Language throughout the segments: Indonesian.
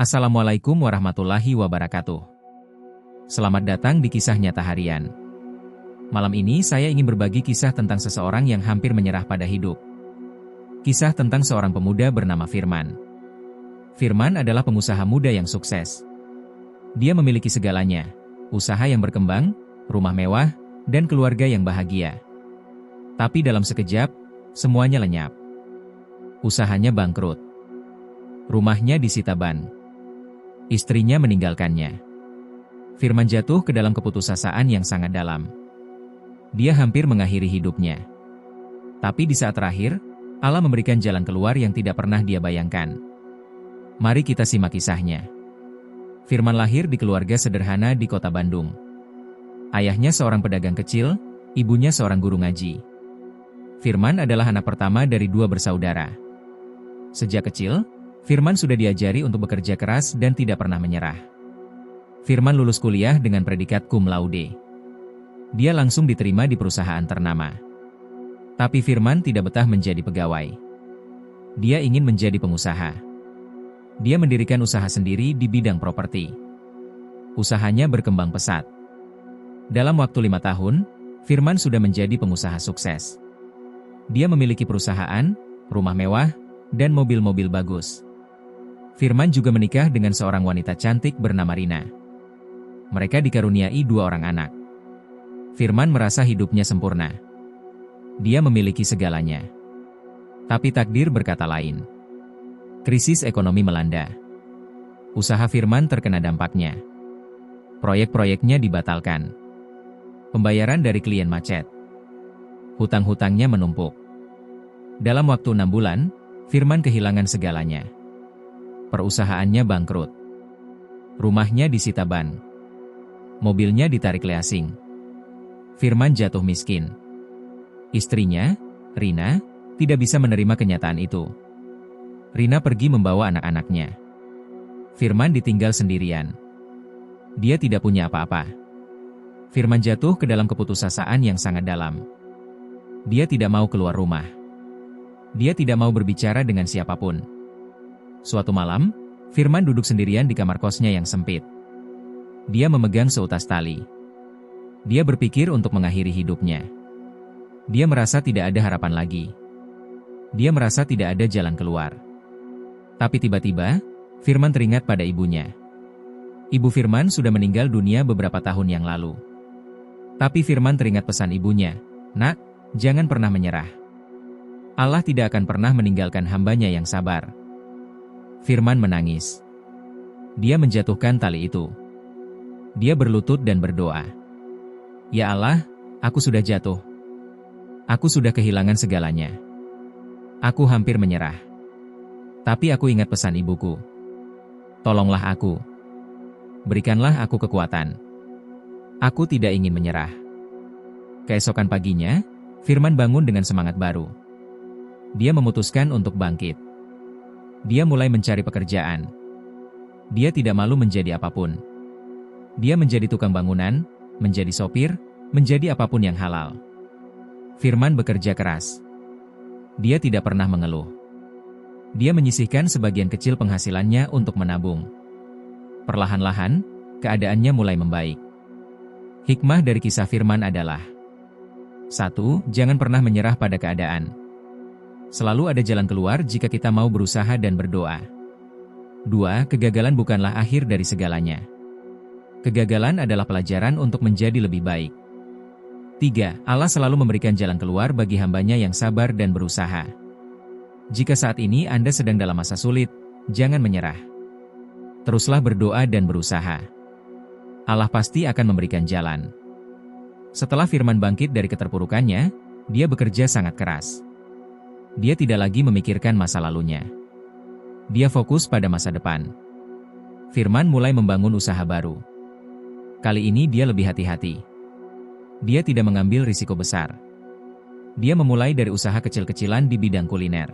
Assalamualaikum warahmatullahi wabarakatuh. Selamat datang di Kisah Nyata Harian. Malam ini saya ingin berbagi kisah tentang seseorang yang hampir menyerah pada hidup. Kisah tentang seorang pemuda bernama Firman. Firman adalah pengusaha muda yang sukses. Dia memiliki segalanya, usaha yang berkembang, rumah mewah, dan keluarga yang bahagia. Tapi dalam sekejap, semuanya lenyap. Usahanya bangkrut. Rumahnya disita ban. Istrinya meninggalkannya. Firman jatuh ke dalam keputusasaan yang sangat dalam. Dia hampir mengakhiri hidupnya. Tapi di saat terakhir, Allah memberikan jalan keluar yang tidak pernah dia bayangkan. Mari kita simak kisahnya. Firman lahir di keluarga sederhana di kota Bandung. Ayahnya seorang pedagang kecil, ibunya seorang guru ngaji. Firman adalah anak pertama dari 2 bersaudara. Sejak kecil, Firman sudah diajari untuk bekerja keras dan tidak pernah menyerah. Firman lulus kuliah dengan predikat cum laude. Dia langsung diterima di perusahaan ternama. Tapi Firman tidak betah menjadi pegawai. Dia ingin menjadi pengusaha. Dia mendirikan usaha sendiri di bidang properti. Usahanya berkembang pesat. Dalam waktu 5 tahun, Firman sudah menjadi pengusaha sukses. Dia memiliki perusahaan, rumah mewah, dan mobil-mobil bagus. Firman juga menikah dengan seorang wanita cantik bernama Rina. Mereka dikaruniai 2 orang anak. Firman merasa hidupnya sempurna. Dia memiliki segalanya. Tapi takdir berkata lain. Krisis ekonomi melanda. Usaha Firman terkena dampaknya. Proyek-proyeknya dibatalkan. Pembayaran dari klien macet. Hutang-hutangnya menumpuk. Dalam waktu 6 bulan, Firman kehilangan segalanya. Perusahaannya bangkrut. Rumahnya disita ban. Mobilnya ditarik leasing. Firman jatuh miskin. Istrinya, Rina, tidak bisa menerima kenyataan itu. Rina pergi membawa anak-anaknya. Firman ditinggal sendirian. Dia tidak punya apa-apa. Firman jatuh ke dalam keputusasaan yang sangat dalam. Dia tidak mau keluar rumah. Dia tidak mau berbicara dengan siapapun. Suatu malam, Firman duduk sendirian di kamar kosnya yang sempit. Dia memegang seutas tali. Dia berpikir untuk mengakhiri hidupnya. Dia merasa tidak ada harapan lagi. Dia merasa tidak ada jalan keluar. Tapi tiba-tiba, Firman teringat pada ibunya. Ibu Firman sudah meninggal dunia beberapa tahun yang lalu. Tapi Firman teringat pesan ibunya, "Nak, jangan pernah menyerah. Allah tidak akan pernah meninggalkan hambanya yang sabar." Firman menangis. Dia menjatuhkan tali itu. Dia berlutut dan berdoa. "Ya Allah, aku sudah jatuh. Aku sudah kehilangan segalanya. Aku hampir menyerah. Tapi aku ingat pesan ibuku. Tolonglah aku. Berikanlah aku kekuatan. Aku tidak ingin menyerah." Keesokan paginya, Firman bangun dengan semangat baru. Dia memutuskan untuk bangkit. Dia mulai mencari pekerjaan. Dia tidak malu menjadi apapun. Dia menjadi tukang bangunan, menjadi sopir, menjadi apapun yang halal. Firman bekerja keras. Dia tidak pernah mengeluh. Dia menyisihkan sebagian kecil penghasilannya untuk menabung. Perlahan-lahan, keadaannya mulai membaik. Hikmah dari kisah Firman adalah: 1. Jangan pernah menyerah pada keadaan. Selalu ada jalan keluar jika kita mau berusaha dan berdoa. 2. Kegagalan bukanlah akhir dari segalanya. Kegagalan adalah pelajaran untuk menjadi lebih baik. 3. Allah selalu memberikan jalan keluar bagi hambanya yang sabar dan berusaha. Jika saat ini Anda sedang dalam masa sulit, jangan menyerah. Teruslah berdoa dan berusaha. Allah pasti akan memberikan jalan. Setelah Firman bangkit dari keterpurukannya, dia bekerja sangat keras. Dia tidak lagi memikirkan masa lalunya. Dia fokus pada masa depan. Firman mulai membangun usaha baru. Kali ini dia lebih hati-hati. Dia tidak mengambil risiko besar. Dia memulai dari usaha kecil-kecilan di bidang kuliner.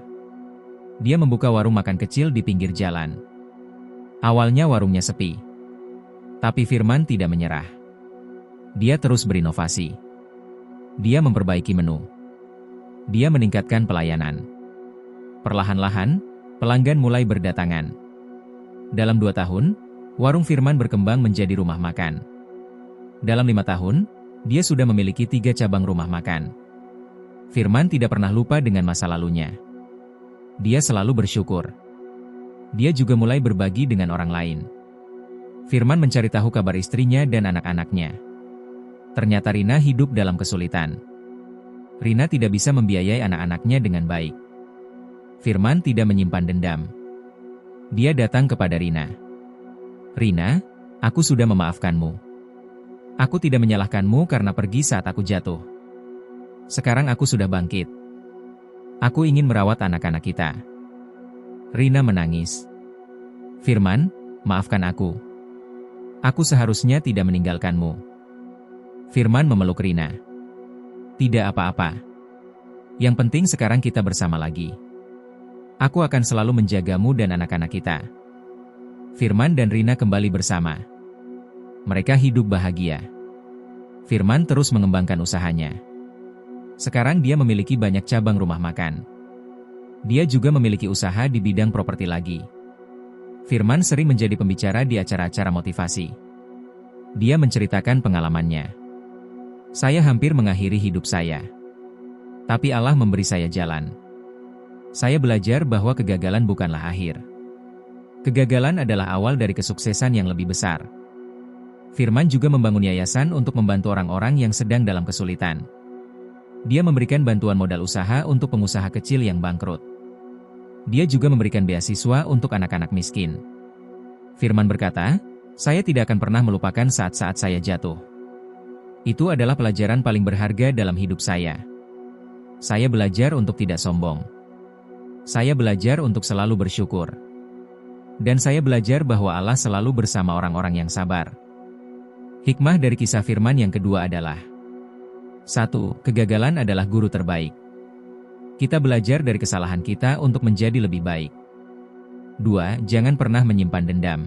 Dia membuka warung makan kecil di pinggir jalan. Awalnya warungnya sepi. Tapi Firman tidak menyerah. Dia terus berinovasi. Dia memperbaiki menu. Dia meningkatkan pelayanan. Perlahan-lahan, pelanggan mulai berdatangan. Dalam 2 tahun, warung Firman berkembang menjadi rumah makan. Dalam 5 tahun, dia sudah memiliki 3 cabang rumah makan. Firman tidak pernah lupa dengan masa lalunya. Dia selalu bersyukur. Dia juga mulai berbagi dengan orang lain. Firman mencari tahu kabar istrinya dan anak-anaknya. Ternyata Rina hidup dalam kesulitan. Rina tidak bisa membiayai anak-anaknya dengan baik. Firman tidak menyimpan dendam. Dia datang kepada Rina. "Rina, aku sudah memaafkanmu. Aku tidak menyalahkanmu karena pergi saat aku jatuh. Sekarang aku sudah bangkit. Aku ingin merawat anak-anak kita." Rina menangis. "Firman, maafkan aku. Aku seharusnya tidak meninggalkanmu." Firman memeluk Rina. "Tidak apa-apa. Yang penting sekarang kita bersama lagi. Aku akan selalu menjagamu dan anak-anak kita." Firman dan Rina kembali bersama. Mereka hidup bahagia. Firman terus mengembangkan usahanya. Sekarang dia memiliki banyak cabang rumah makan. Dia juga memiliki usaha di bidang properti lagi. Firman sering menjadi pembicara di acara-acara motivasi. Dia menceritakan pengalamannya. "Saya hampir mengakhiri hidup saya. Tapi Allah memberi saya jalan. Saya belajar bahwa kegagalan bukanlah akhir. Kegagalan adalah awal dari kesuksesan yang lebih besar." Firman juga membangun yayasan untuk membantu orang-orang yang sedang dalam kesulitan. Dia memberikan bantuan modal usaha untuk pengusaha kecil yang bangkrut. Dia juga memberikan beasiswa untuk anak-anak miskin. Firman berkata, "Saya tidak akan pernah melupakan saat-saat saya jatuh. Itu adalah pelajaran paling berharga dalam hidup saya. Saya belajar untuk tidak sombong. Saya belajar untuk selalu bersyukur. Dan saya belajar bahwa Allah selalu bersama orang-orang yang sabar." Hikmah dari kisah Firman yang kedua adalah: 1. Kegagalan adalah guru terbaik. Kita belajar dari kesalahan kita untuk menjadi lebih baik. 2. Jangan pernah menyimpan dendam.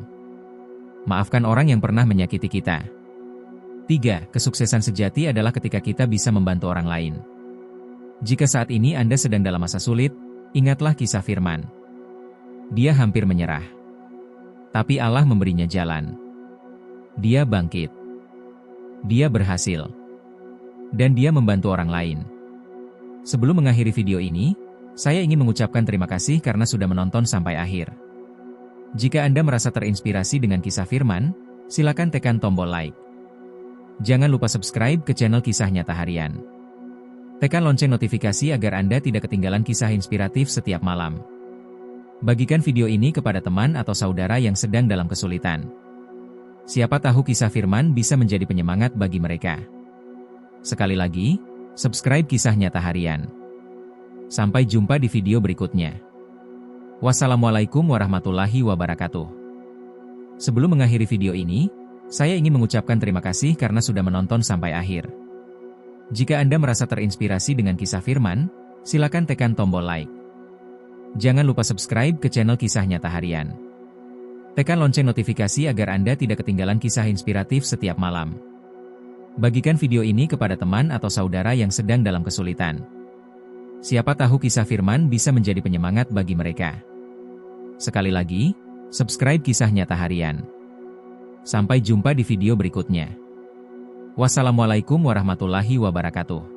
Maafkan orang yang pernah menyakiti kita. 3. Kesuksesan sejati adalah ketika kita bisa membantu orang lain. Jika saat ini Anda sedang dalam masa sulit, ingatlah kisah Firman. Dia hampir menyerah. Tapi Allah memberinya jalan. Dia bangkit. Dia berhasil. Dan dia membantu orang lain. Sebelum mengakhiri video ini, saya ingin mengucapkan terima kasih karena sudah menonton sampai akhir. Jika Anda merasa terinspirasi dengan kisah Firman, silakan tekan tombol like. Jangan lupa subscribe ke channel Kisah Nyata Harian. Tekan lonceng notifikasi agar Anda tidak ketinggalan kisah inspiratif setiap malam. Bagikan video ini kepada teman atau saudara yang sedang dalam kesulitan. Siapa tahu kisah Firman bisa menjadi penyemangat bagi mereka. Sekali lagi, subscribe Kisah Nyata Harian. Sampai jumpa di video berikutnya. Wassalamualaikum warahmatullahi wabarakatuh. Sebelum mengakhiri video ini, saya ingin mengucapkan terima kasih karena sudah menonton sampai akhir. Jika Anda merasa terinspirasi dengan kisah Firman, silakan tekan tombol like. Jangan lupa subscribe ke channel Kisah Nyata Harian. Tekan lonceng notifikasi agar Anda tidak ketinggalan kisah inspiratif setiap malam. Bagikan video ini kepada teman atau saudara yang sedang dalam kesulitan. Siapa tahu kisah Firman bisa menjadi penyemangat bagi mereka. Sekali lagi, subscribe Kisah Nyata Harian. Sampai jumpa di video berikutnya. Wassalamualaikum warahmatullahi wabarakatuh.